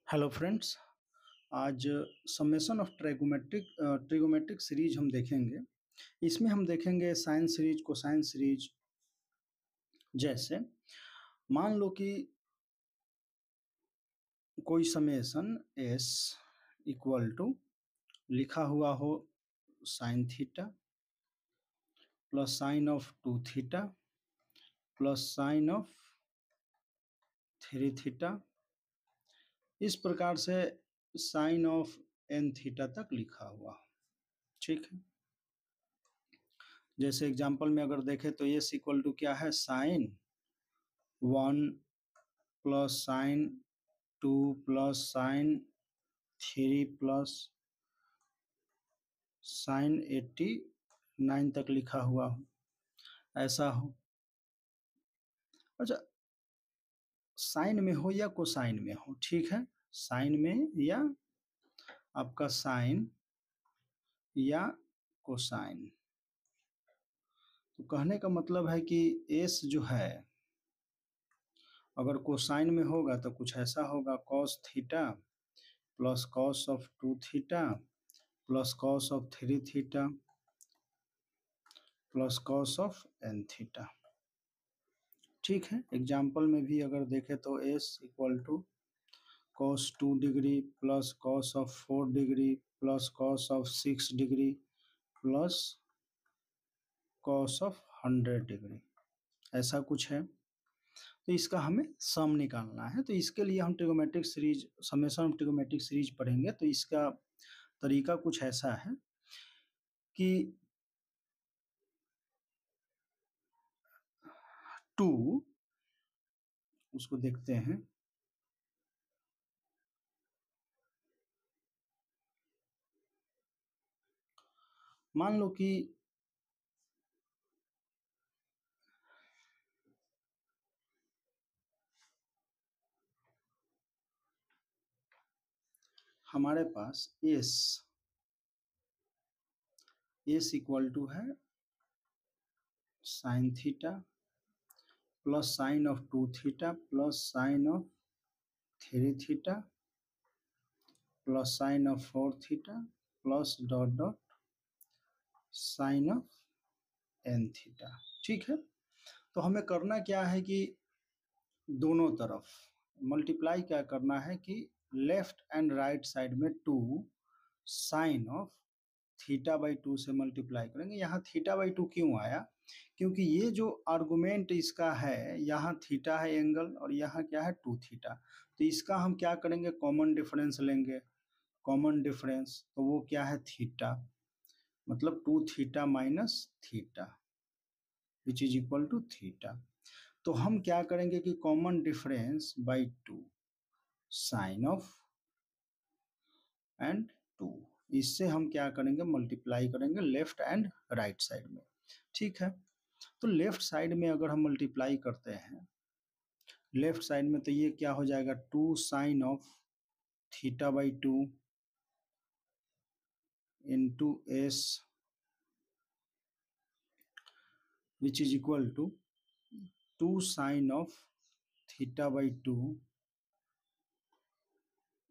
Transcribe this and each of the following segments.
Hello friends. आज summation of trigonometric series हम देखेंगे। इसमें हम देखेंगे साइन सीरीज, कोसाइन सीरीज। जैसे मान लो कि कोई समेशन एस इक्वल टू लिखा हुआ हो sign theta plus sine of 2 theta plus sine of 3 theta, इस प्रकार से साइन ऑफ n थीटा तक लिखा हुआ। ठीक है। जैसे एग्जांपल में अगर देखें तो एस इक्वल टू क्या है, sine 1 plus sine 2 plus sine 3 plus sine 89 तक लिखा हुआ हो, ऐसा हो। अच्छा, साइन में हो या कोसाइन में हो, ठीक है, साइन में या आपका साइन या कोसाइन। तो कहने का मतलब है कि एस जो है अगर कोसाइन में होगा तो कुछ ऐसा होगा, cos theta plus cos of 2 theta plus cos of 3 theta plus cos of n theta. ठीक है। एग्जाम्पल में भी अगर देखें तो s equal to cos 2 degree plus cos of 4 degree plus cos of 6 degree plus cos of 100 degree, ऐसा कुछ है। तो इसका हमें सम निकालना है। तो इसके लिए हम trigonometric series, summation of trigonometric series पढ़ेंगे। तो इसका तरीका कुछ ऐसा है कि 2, उसको देखते हैं, मान लो कि हमारे पास एस इक्वल टू है sine theta plus sine of 2 theta plus sine of 3 theta plus sine of 4 theta plus dot dot sine of n theta. ठीक है। तो हमें करना क्या है कि दोनों तरफ मल्टीप्लाई क्या करना है कि लेफ्ट एंड राइट साइड में 2 साइन ऑफ थीटा बाई 2 से मल्टीप्लाई करेंगे। यहाँ थीटा बाई 2 क्यों आया, क्योंकि ये जो आर्गुमेंट इसका है, यहाँ थीटा है एंगल और यहाँ क्या है 2 थीटा। तो इसका हम क्या करेंगे, कॉमन डिफरेंस लेंगे। कॉमन डिफरेंस तो वो क्या है, थीटा, मतलब 2 theta minus theta which is equal to theta. तो हम क्या करेंगे कि common difference by 2 sine of and 2, इससे हम क्या करेंगे, मल्टीप्लाई करेंगे लेफ्ट एंड राइट साइड में। ठीक है। तो लेफ्ट साइड में अगर हम मल्टीप्लाई करते हैं लेफ्ट साइड में, तो ये क्या हो जाएगा, 2 sine of theta by 2 into S which is equal to 2 sine of theta by 2,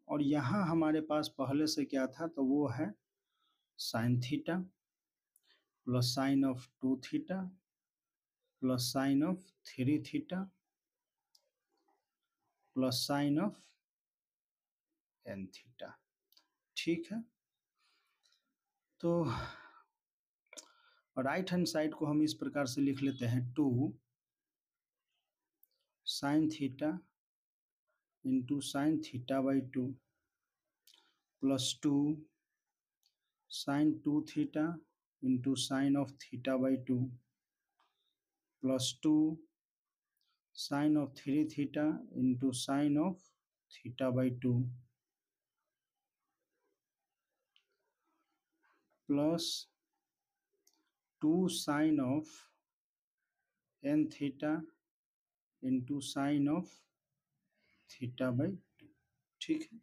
और यहाँ हमारे पास पहले से क्या था, तो वो है sine theta plus sine of 2 theta plus sine of 3 theta plus sine of n theta. ठीक है। तो राइट हैंड साइड को हम इस प्रकार से लिख लेते हैं, 2 sine theta into sine theta by 2 plus 2 sine 2 theta into sine of theta by 2 plus 2 sine of 3 theta into sine of theta by 2 plus 2 sine of n theta into sine of theta by 2। ठीक है।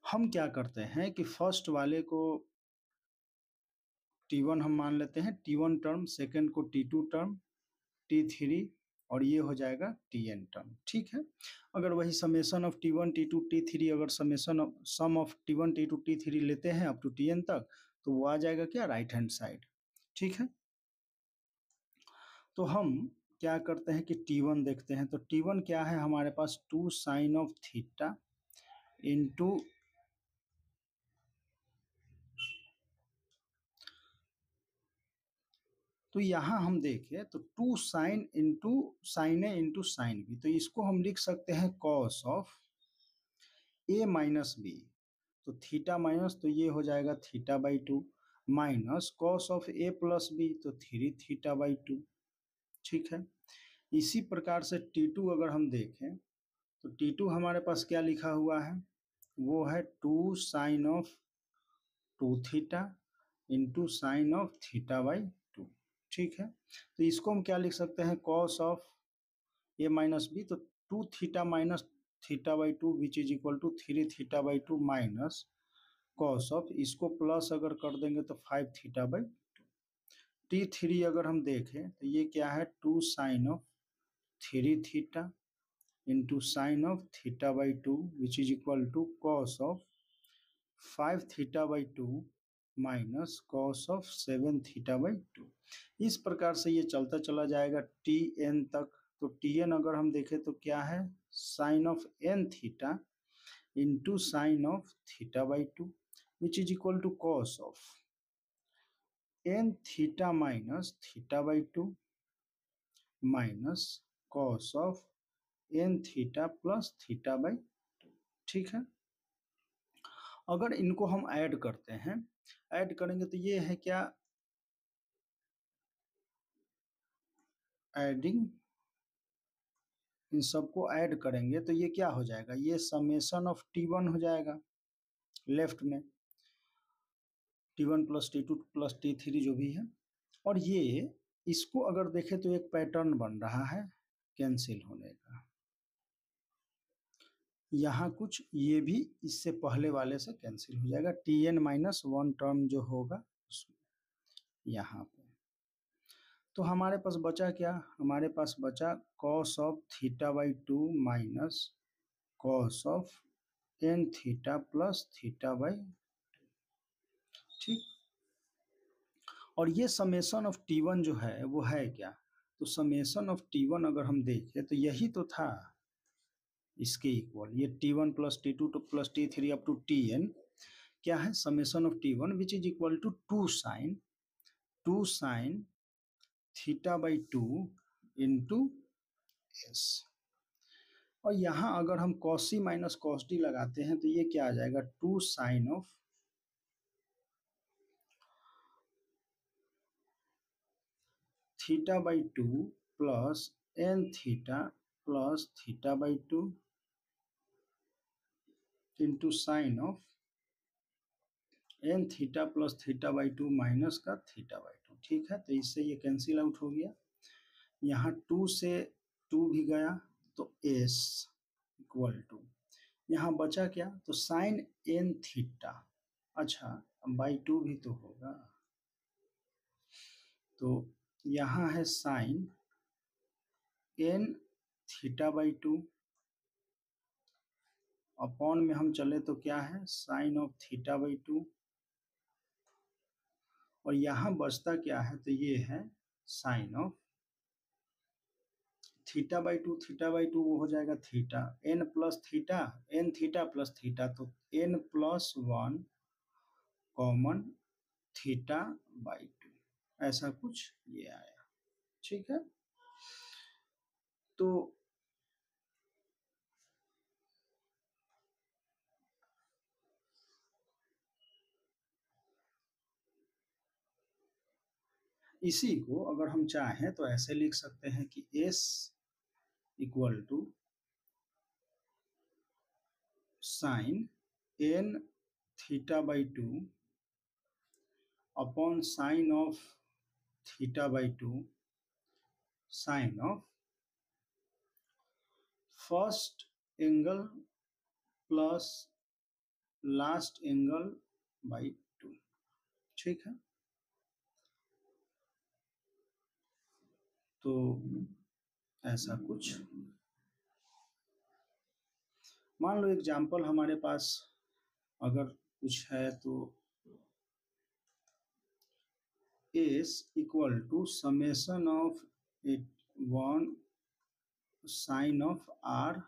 हम क्या करते हैं कि first वाले को T1 हम मान लेते हैं, T1 टर्म, सेकंड को T2 टर्म, T3 और ये हो जाएगा Tn टर्म, ठीक है। अगर वही summation of T1 T2 T3, अगर सम ऑफ T1 T2 T3 लेते हैं अप टू Tn तक, तो वो आ जाएगा क्या, राइट हैंड साइड, ठीक है। तो हम क्या करते हैं कि T1 देखते हैं। तो T1 क्या है हमारे पास, 2 साइन ऑफ थीटा इंटू तो यहाँ हम देखें तो 2 sine into sine A into sine B, तो इसको हम लिख सकते हैं cos of A minus B. तो थीटा माइनस, तो ये हो जाएगा theta by 2 minus cos of A plus B, तो 3 थीटा बाई 2, ठीक है। इसी प्रकार से T2 अगर हम देखें तो T2 हमारे पास क्या लिखा हुआ है, वो है 2 sine of 2 theta into sine of theta by 2, ठीक है। तो इसको हम क्या लिख सकते हैं, cos of A minus B, तो 2 theta minus theta by 2 which is equal to 3 theta by 2 minus cos of, इसको प्लस अगर कर देंगे तो 5 थीटा बाई 2। T3 अगर हम देखें तो ये क्या है, 2 sine of 3 theta into sine of theta by 2 which is equal to cos of 5 theta by 2 minus cos of 7 theta by 2। इस प्रकार से ये चलता चला जाएगा Tn तक। तो Tn अगर हम देखें तो क्या है, sine of n theta into sine of theta by 2 which is equal to cos of n theta minus theta by 2 minus cos of n theta plus theta by 2, ठीक है। अगर इनको हम ऐड करते हैं, ऐड करेंगे तो ये है क्या, एडिंग, इन सबको ऐड करेंगे तो ये क्या हो जाएगा, ये समेशन ऑफ T1 हो जाएगा लेफ्ट में, T1 plus T2 plus T3 जो भी है। और ये इसको अगर देखें तो एक पैटर्न बन रहा है कैंसिल होने का, यहाँ कुछ ये भी इससे पहले वाले से कैंसिल हो जाएगा, Tn माइनस 1 टर्म जो होगा उसमें यहाँ पे। तो हमारे पास बचा क्या, हमारे पास बचा cos of theta by 2 minus cos of n theta plus theta by, ठीक। और ये समेशन ऑफ T1 जो है वो है क्या, तो समेशन ऑफ T1 अगर हम देखें तो यही तो था इसके इक्वल, ये T1 plus T2 plus T3 up to Tn क्या है, summation of T1 which is equal to 2 sine theta by 2 into S. और यहाँ अगर हम cos C minus cos D लगाते हैं तो ये क्या आ जाएगा, 2 sine of theta by 2 plus n theta plus theta by 2 into sine of n theta plus theta by 2 minus का थीटा बाई 2, ठीक है। तो इससे ये कैंसिल आउट हो गया, यहाँ 2 से 2 भी गया तो s इक्वल टू, यहाँ बचा क्या, तो साइन n थीटा, अच्छा बाई 2 भी तो होगा, तो यहाँ है sine n theta by 2 upon में हम चले तो क्या है, साइन ऑफ थीटा बाई 2, और यहाँ बचता क्या है, तो ये है sine of theta by 2, theta by 2 वो हो जाएगा theta n plus theta, n theta plus theta, तो n plus 1 common theta by 2, ऐसा कुछ ये आया, ठीक है। तो इसी को अगर हम चाहें तो ऐसे लिख सकते हैं कि s equal to sine n theta by 2 upon sine of theta by 2 sine of first angle plus last angle by 2, ठीक है। तो ऐसा कुछ। मान लो एग्जाम्पल हमारे पास अगर कुछ है तो S equal to summation of one sine of R,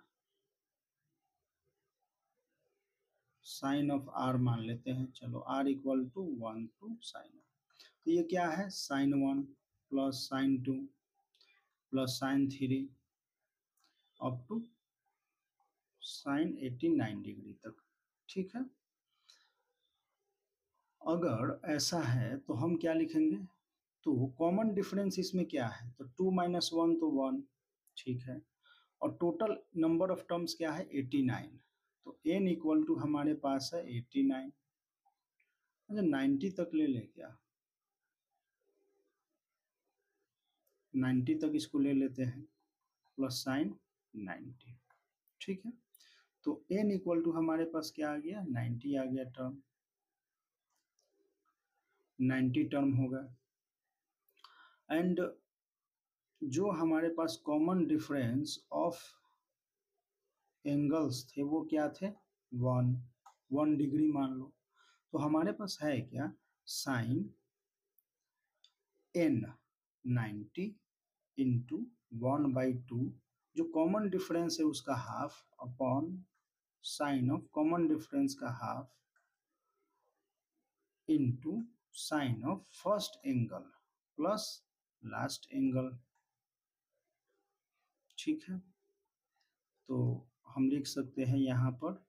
sine of R मान लेते हैं, चलो R equal to 1 to sine. तो ये क्या है, sine 1 plus sine 2 plus sine 3 up to sine 89 degree तक। ठीक है, अगर ऐसा है तो हम क्या लिखेंगे, तो कॉमन डिफरेंस इसमें क्या है, तो 2 माइनस 1 तो 1। ठीक है, और टोटल नंबर ऑफ टर्म्स क्या है 89। तो n इक्वल टू हमारे पास है 89। अच्छा 90 तक ले लें क्या, 90 तक इसको ले लेते हैं प्लस साइन 90। ठीक है, तो n इक्वल टू हमारे पास क्या आ गया 90 आ गया टर्म, 90 टर्म होगा। एंड जो हमारे पास कॉमन डिफरेंस ऑफ एंगल्स थे वो क्या थे, 1 डिग्री मान लो। तो हमारे पास है क्या, साइन n 90 इंटू 1/2, जो कॉमन डिफरेंस है उसका half, upon sine of common difference का half into sine of first angle plus last angle. ठीक है, तो हम लिख सकते हैं यहाँ पर,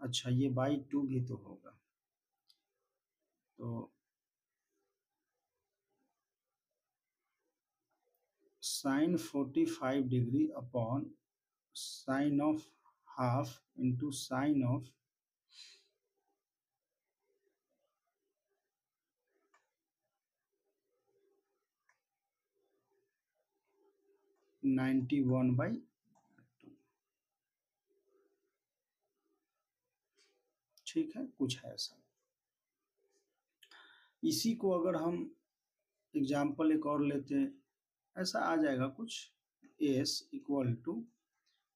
अच्छा ये बाई 2 भी तो होगा, तो sine 45 degree upon sine of half into sine of 91/2। ठीक है, कुछ है ऐसा। इसी को अगर हम एग्जाम्पल एक और लेते हैं, ऐसा आ जाएगा कुछ, S equal to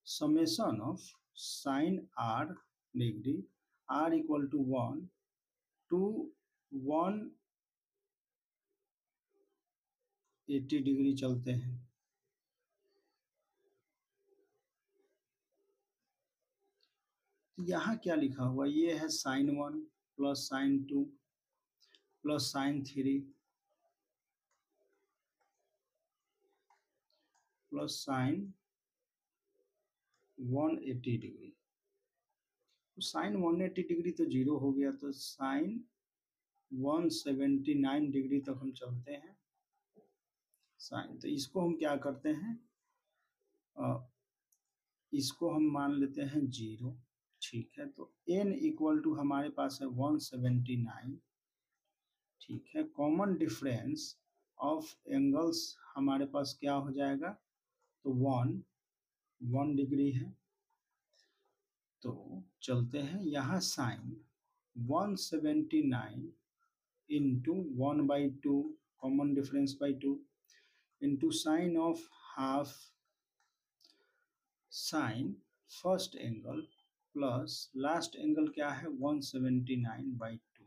summation of sine R degree, R equal to 1 to 180 degree चलते हैं। यहाँ क्या लिखा हुआ, ये है sine 1 plus sine 2 plus sine 3 plus sine 180 degree. तो साइन 180 डिग्री तो जीरो हो गया, तो साइन 179 डिग्री तक हम चलते हैं साइन। तो इसको हम क्या करते हैं, इसको हम मान लेते हैं 0। ठीक है, तो n इक्वल टू हमारे पास है 179। ठीक है, कॉमन डिफरेंस ऑफ एंगल्स हमारे पास क्या हो जाएगा, तो 1 डिग्री है। तो चलते हैं यहाँ sine 179 into 1/2 common difference by 2 into sine of half sine first angle plus last angle क्या है 179/2।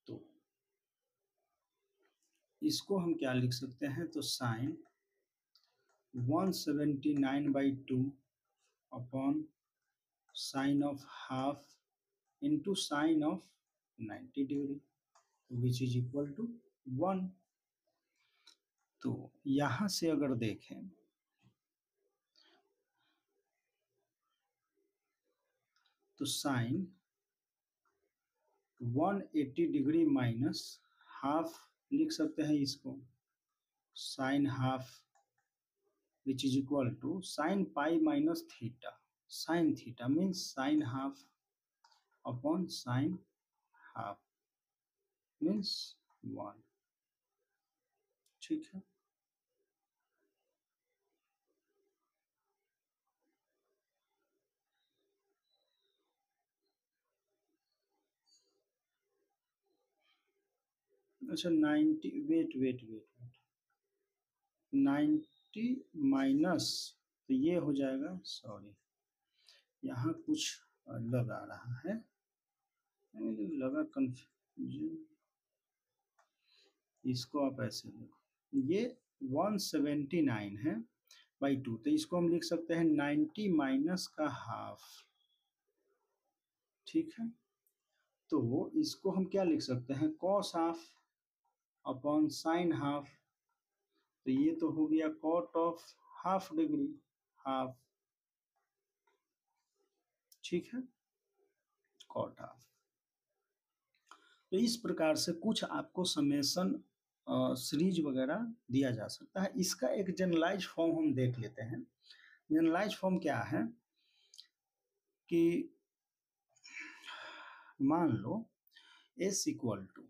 तो इसको हम क्या लिख सकते हैं, तो sine 179/2 upon sine of half into sine of 90 degree which is equal to 1। तो यहां से अगर देखें तो साइन 180 डिग्री माइनस हाफ लिख सकते हैं इसको, sine half which is equal to sine pi minus theta, sine theta means sine half upon sine half means 1। ठीक है, अच्छा 90, wait wait wait wait, 90 minus, तो ये हो जाएगा, सॉरी यहाँ कुछ अलग आ रहा है, मुझे लगा कंफ्यूजन। इसको आप ऐसे देखो, ये 179 है बाई 2, तो इसको हम लिख सकते हैं 90 माइनस का हाफ। ठीक है, तो इसको हम क्या लिख सकते हैं, cos half upon sine half, तो ये तो हो गया cot of half degree, half. ठीक है, कॉट हाफ। तो इस प्रकार से कुछ आपको समेशन सीरीज वगैरह दिया जा सकता है। इसका एक जनरलाइज फॉर्म हम देख लेते हैं। जनरलाइज फॉर्म क्या है कि मान लो एस इक्वल टू,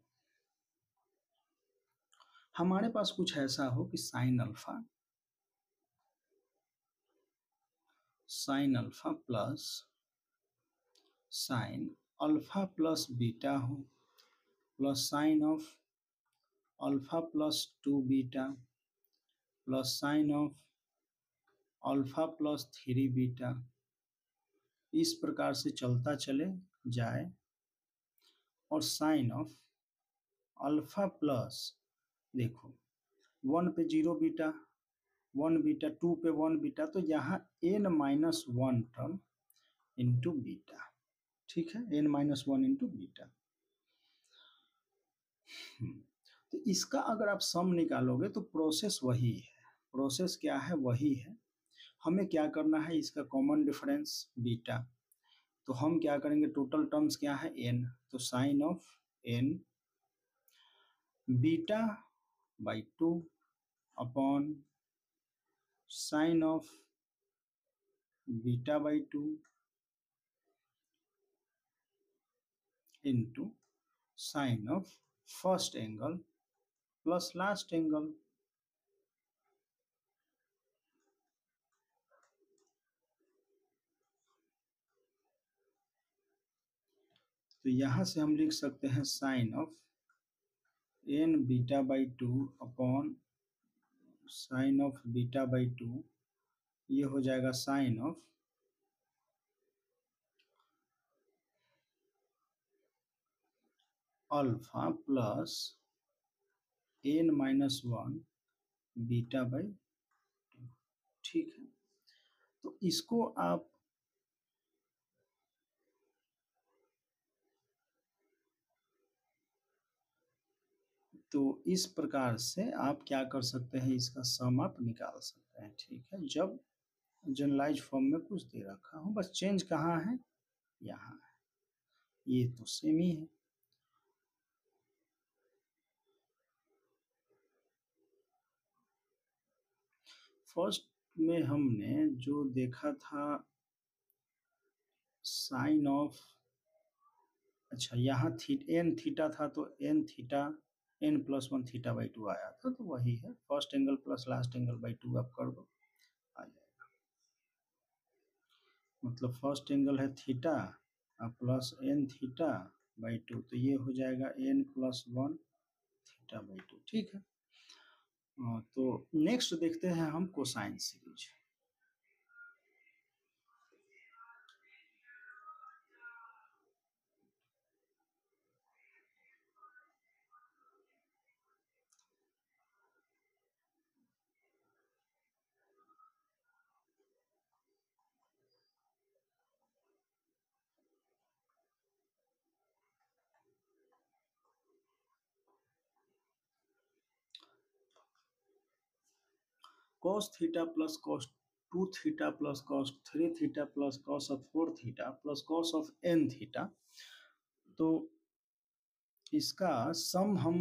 हमारे पास कुछ ऐसा हो कि sine alpha plus sine alpha plus beta हो, plus sine of alpha plus 2 beta plus sine of alpha plus 3 beta, इस प्रकार से चलता चले जाए। और साइन ऑफ अल्फा प्लस, देखो 1 पे 0 बीटा, 1 बीटा, 2 पे 1 बीटा, तो यहाँ n-1 टर्म इंटू बीटा। ठीक है, n-1 इंटू बीटा। तो इसका अगर आप सम निकालोगे तो प्रोसेस वही है, प्रोसेस क्या है, वही है। हमें क्या करना है, इसका कॉमन डिफरेंस बीटा, तो हम क्या करेंगे, टोटल टर्म्स क्या है n, तो sine of n beta by 2 upon sine of beta by 2 into sine of first angle plus last angle. तो यहां से हम लिख सकते हैं sine of n beta by 2 upon sine of beta by 2, ये हो जाएगा sine of alpha plus n-1 beta by 2। ठीक है, तो इसको आप तो इस प्रकार से आप क्या कर सकते हैं, इसका सम आप निकाल सकते हैं। ठीक है, जब जनरलाइज फॉर्म में कुछ दे रखा हो, बस चेंज कहाँ है, यहाँ है, ये तो सेम ही है। फर्स्ट में हमने जो देखा था साइन ऑफ, अच्छा यहाँ एन थीटा था, तो n theta n+1 theta by 2 आया था, तो वही है, first angle plus last angle by 2 आप कर दो, आ जाएगा। मतलब फर्स्ट एंगल है theta plus n theta by 2, तो ये हो जाएगा n+1 थीटा बाई 2। ठीक है, तो नेक्स्ट देखते हैं हम cosine series. cos theta plus cos 2 theta plus cos 3 theta plus cos of 4 theta plus cos of n theta, तो इसका सम हम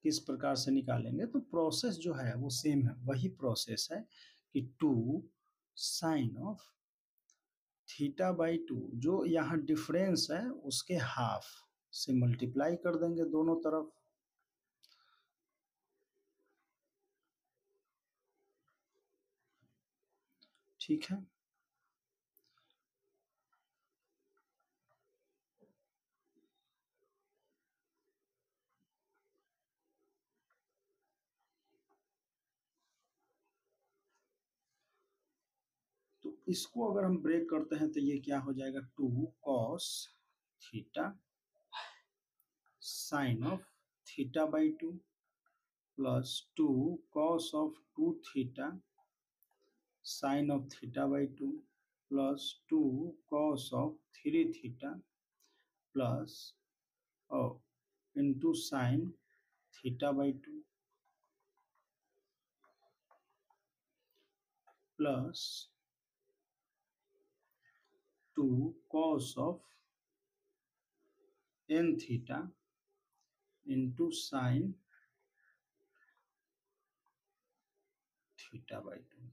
किस प्रकार से निकालेंगे, तो प्रोसेस जो है वो सेम है, वही प्रोसेस है कि 2 साइन ऑफ थीटा बाई 2, जो यहाँ डिफरेंस है उसके हाफ से मल्टीप्लाई कर देंगे दोनों तरफ। ठीक है, इसको अगर हम ब्रेक करते हैं तो ये क्या हो जाएगा, 2 cos theta sine of theta by 2 plus 2 cos of 2 theta sine of theta by 2 plus 2 cos of 3 theta plus into sine theta by 2 plus 2 cos of n theta into sine theta by 2।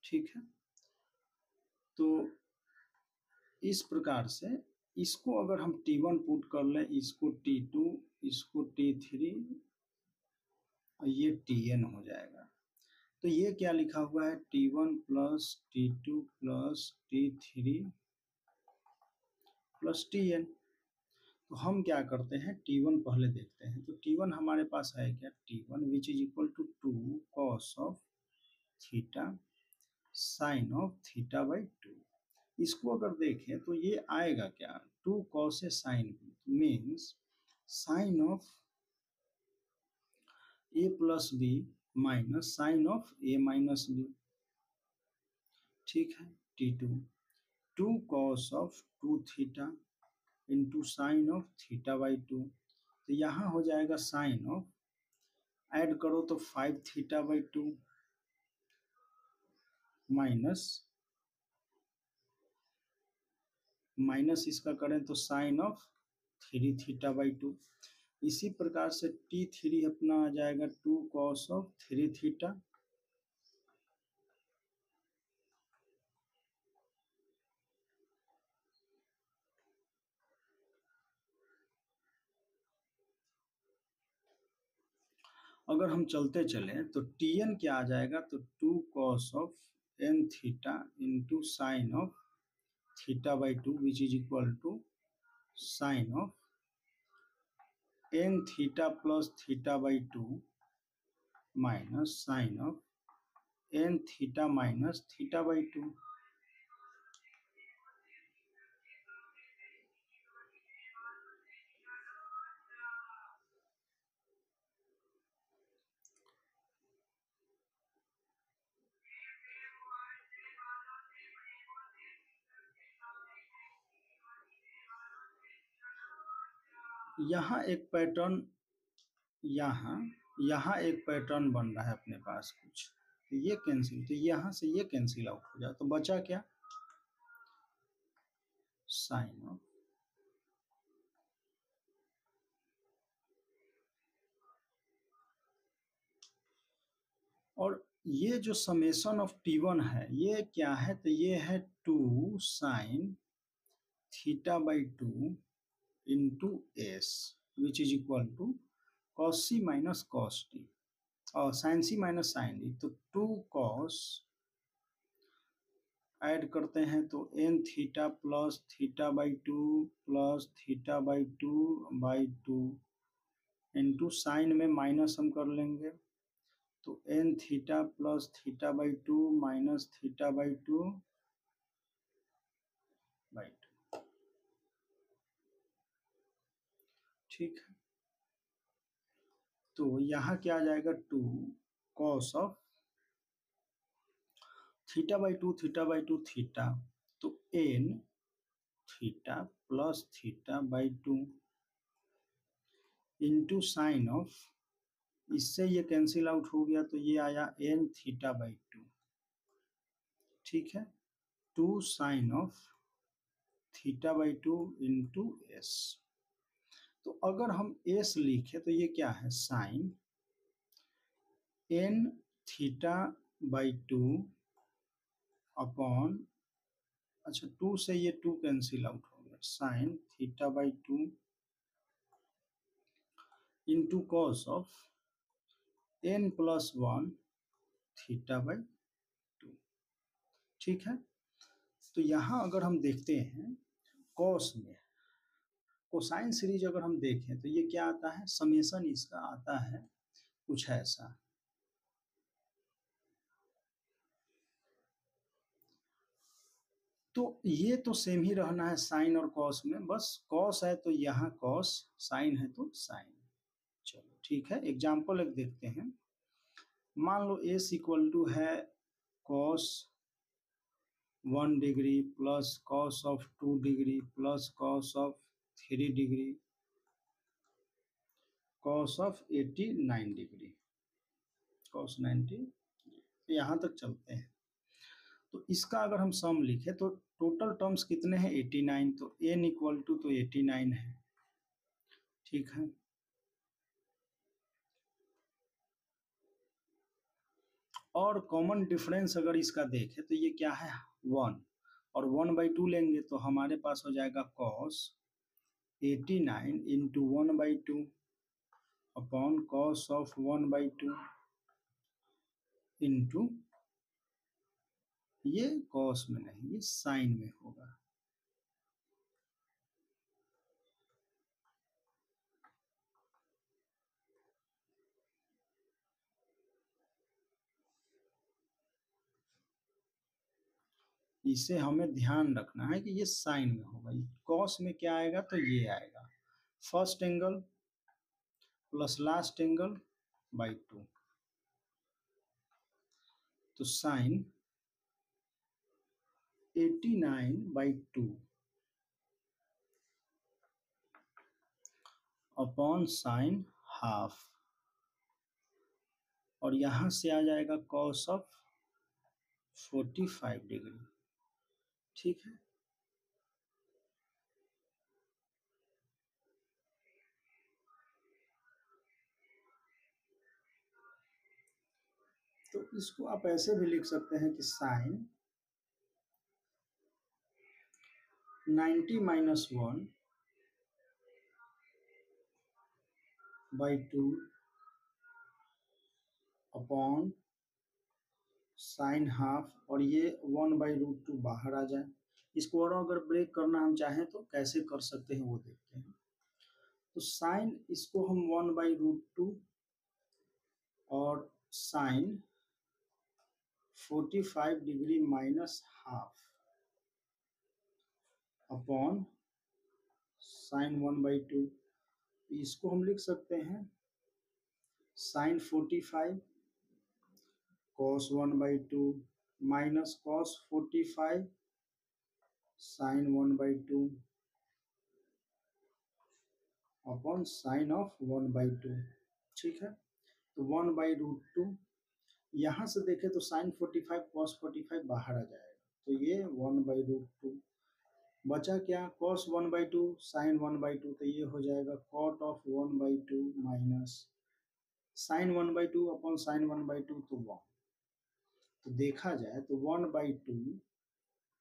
ठीक है, तो इस प्रकार से इसको अगर हम T1 put कर लें, इसको T2, इसको T3, ये Tn हो जाएगा। तो ये क्या लिखा हुआ है, T1 plus T2 plus T3 plus Tn। तो हम क्या करते हैं, T1 पहले देखते हैं। तो T1 हमारे पास है क्या, T1 which is equal to 2 cos of theta sine of theta by 2। इसको अगर देखें तो ये आएगा क्या, 2 cos A sine B means sine of A plus B minus sine of A minus B. ठीक है, T2 2 cos of 2 theta into sine of theta by 2। तो यहाँ हो जाएगा साइन ऑफ, ऐड करो तो 5 थीटा बाई 2 माइनस इसका करें तो साइन ऑफ 3 थीटा बाई 2। इसी प्रकार से T3 अपना आ जाएगा 2 cos ऑफ 3 थीटा अगर हम चलते चलें तो Tn क्या आ जाएगा, तो 2 cos of n theta into sine of theta by 2 which is equal to sine of n theta plus theta by 2 minus sine of n theta minus theta by 2। यहाँ एक पैटर्न, यहाँ एक पैटर्न बन रहा है अपने पास कुछ, तो ये कैंसिल, तो यहाँ से ये कैंसिल आउट हो जाए तो बचा क्या, साइन ऑफ, और ये जो समेशन ऑफ T1 है ये क्या है, तो ये है 2 sine theta by 2 into S which is equal to cos C minus cos T और sine C minus sine D. तो 2 कॉस ऐड करते हैं तो n theta plus theta by 2 plus theta by 2 into sine में minus हम कर लेंगे तो n theta plus theta by 2 minus theta by 2 by 2। ठीक है, तो यहाँ क्या आ जाएगा, 2 cos of theta by 2 theta by 2 theta, तो n theta plus theta by 2 into sine of, इससे ये कैंसिल आउट हो गया तो ये आया एन थीटा बाई 2। ठीक है, 2 sine of theta by 2 into S. तो अगर हम एस लिखे तो ये क्या है, sine n theta by 2 upon, अच्छा 2 से ये 2 कैंसिल आउट हो गया, sine theta by 2 into cos of n plus 1 theta by 2। ठीक है, तो यहाँ अगर हम देखते हैं कॉस में कोसाइन सीरीज अगर हम देखें तो ये क्या आता है, समेशन इसका आता है कुछ ऐसा, तो ये तो सेम ही रहना है साइन और कॉस में, बस कॉस है तो यहाँ कॉस, साइन है तो साइन। चलो ठीक है, एग्जाम्पल एक देखते हैं। मान लो एस इक्वल टू है cos 1 degree plus cos of 2 degree plus cos of 3 degree cos of 89 degree cos 90, यहाँ तक चलते हैं। तो इसका अगर हम सम लिखें तो टोटल टर्म्स कितने हैं 89, तो n इक्वल टू तो 89 है, ठीक है। और कॉमन डिफरेंस अगर इसका देखें तो ये क्या है 1, और 1/2 लेंगे तो हमारे पास हो जाएगा cos 89 into 1/2 upon cos of 1/2 into, ये कॉस में नहीं ये साइन में होगा। इसे हमें ध्यान रखना है कि ये साइन में होगा। कॉस में क्या आएगा तो ये आएगा first angle plus last angle by 2, तो साइन 89/2 अपॉन साइन हाफ, और यहां से आ जाएगा कॉस ऑफ 45 डिग्री, ठीक है। तो इसको आप ऐसे भी लिख सकते हैं कि साइन 90 - 1/2 अपॉन साइन हाफ, और ये 1/√2 बाहर आ जाए। इसको और अगर ब्रेक करना हम चाहें तो कैसे कर सकते हैं वो देखते हैं। तो साइन इसको हम 1/√2 और sine 45 degree minus half upon sine 1/2, इसको हम लिख सकते हैं sine 45 cos 1/2 minus cos 45 sine 1/2 upon sine of 1/2, ठीक है। तो 1/√2, यहाँ से देखें तो साइन 45 कॉस 45 बाहर आ जाएगा, तो ये 1/√2 बचा क्या कॉस 1/2 साइन 1/2, तो ये हो जाएगा cot of 1/2 minus sine 1/2 upon sine 1/2, तो 1। तो देखा जाए तो 1/2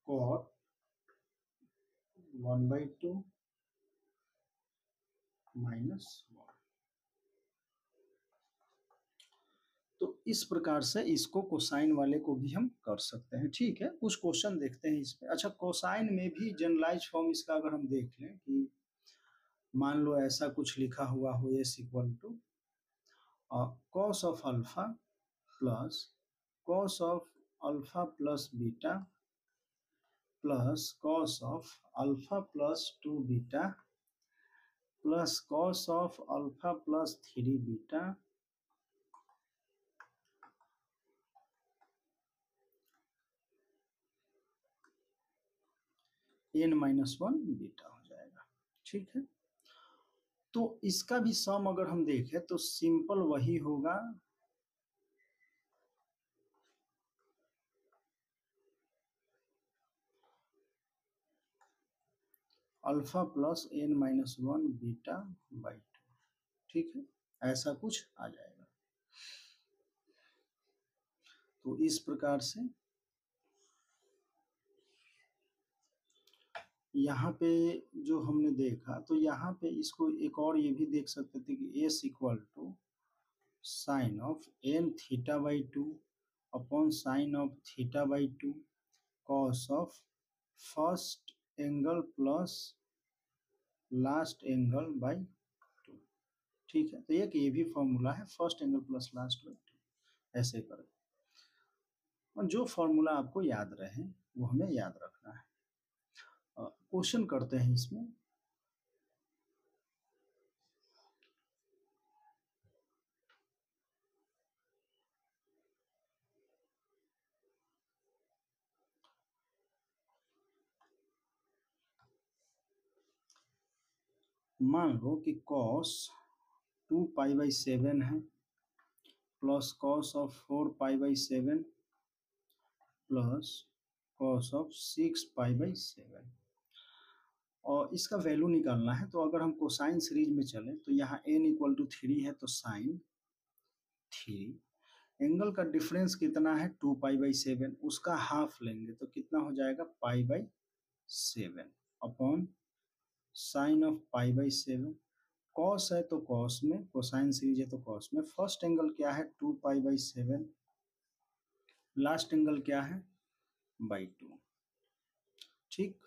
कॉट 1/2 माइनस 1। तो इस प्रकार से इसको कोसाइन वाले को भी हम कर सकते हैं, ठीक है। कुछ क्वेश्चन देखते हैं इस पे। अच्छा, कोसाइन में भी जनरलाइज फॉर्म इसका अगर हम देख लें कि मान लो ऐसा कुछ लिखा हुआ हो S equal to cos of alpha plus cos of alpha plus beta plus cos of alpha plus 2 beta plus cos of alpha plus 3 beta n-1 beta हो जाएगा, ठीक है। तो इसका भी सम अगर हम देखें तो सिंपल वही होगा, alpha plus n-1 beta by 2, ठीक है। ऐसा कुछ आ जाएगा। तो इस प्रकार से यहाँ पे जो हमने देखा, तो यहाँ पे इसको एक और ये भी देख सकते थे कि S equal to sine of n θ/2 upon sine of θ/2 cos of first angle plus last angle by 2, ठीक है। तो एक ये भी फॉर्मूला है first angle plus last by 2, ऐसे करें। और जो फॉर्मूला आपको याद रहे वो हमें याद रखना है। क्वेश्चन करते हैं इसमें। मान लो कि cos 2π/7 है plus cos of 4π/7 plus cos of 6π/7 और इसका वैल्यू निकालना है। तो अगर हम कोसाइन सीरीज में चलें तो यहाँ n = 3 है तो साइन 3, एंगल का डिफरेंस कितना है 2π/7, उसका हाफ लेंगे तो कितना हो जाएगा π/7 अपॉन साइन ऑफ π/7। कॉस है तो कॉस में, कोसाइन सीरीज है तो कॉस में। फर्स्ट एंगल क्या है 2π/7, लास्ट एंगल क्या है /2। ठीक,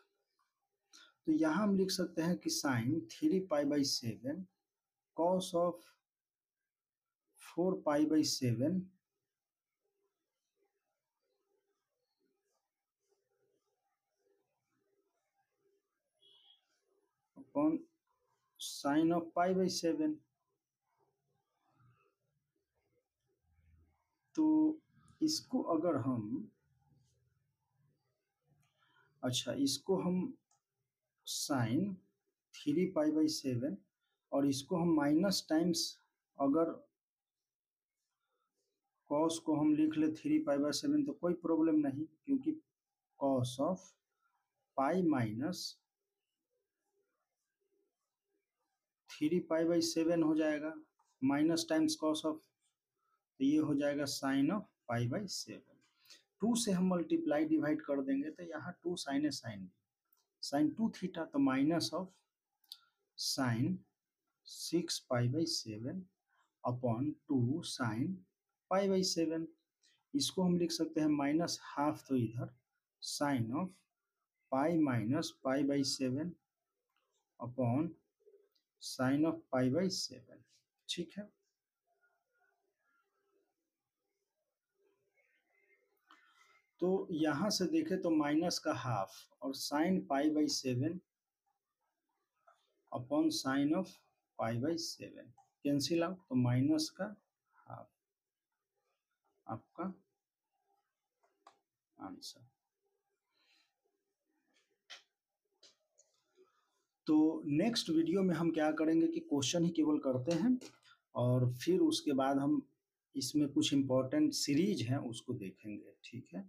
तो यहाँ हम लिख सकते हैं कि sine 3π/7 cos of 4π/7 upon sine of π/7। तो इसको अगर हम इसको हम साइन 3π/7 और इसको हम माइनस टाइम्स, अगर कॉस को हम लिख ले 3π/7 तो कोई प्रॉब्लम नहीं, क्योंकि कॉस ऑफ पाई माइनस 3π/7 हो जाएगा माइनस टाइम्स कॉस ऑफ, तो ये हो जाएगा साइन ऑफ π/7। 2 से हम मल्टीप्लाई डिवाइड कर देंगे तो यहाँ 2 साइन है साइन 2 थीटा, तो minus of sine 6π/7 upon 2 sine π/7। इसको हम लिख सकते हैं माइनस हाफ, तो इधर sine of pi minus π/7 upon sine of π/7। ठीक है, तो यहां से देखें तो माइनस का हाफ और sine π/7 upon sine of π/7 cancel out, तो माइनस का हाफ आपका आंसर। तो नेक्स्ट वीडियो में हम क्या करेंगे कि क्वेश्चन ही केवल करते हैं और फिर उसके बाद हम इसमें कुछ इम्पोर्टेंट सीरीज हैं उसको देखेंगे। ठीक है।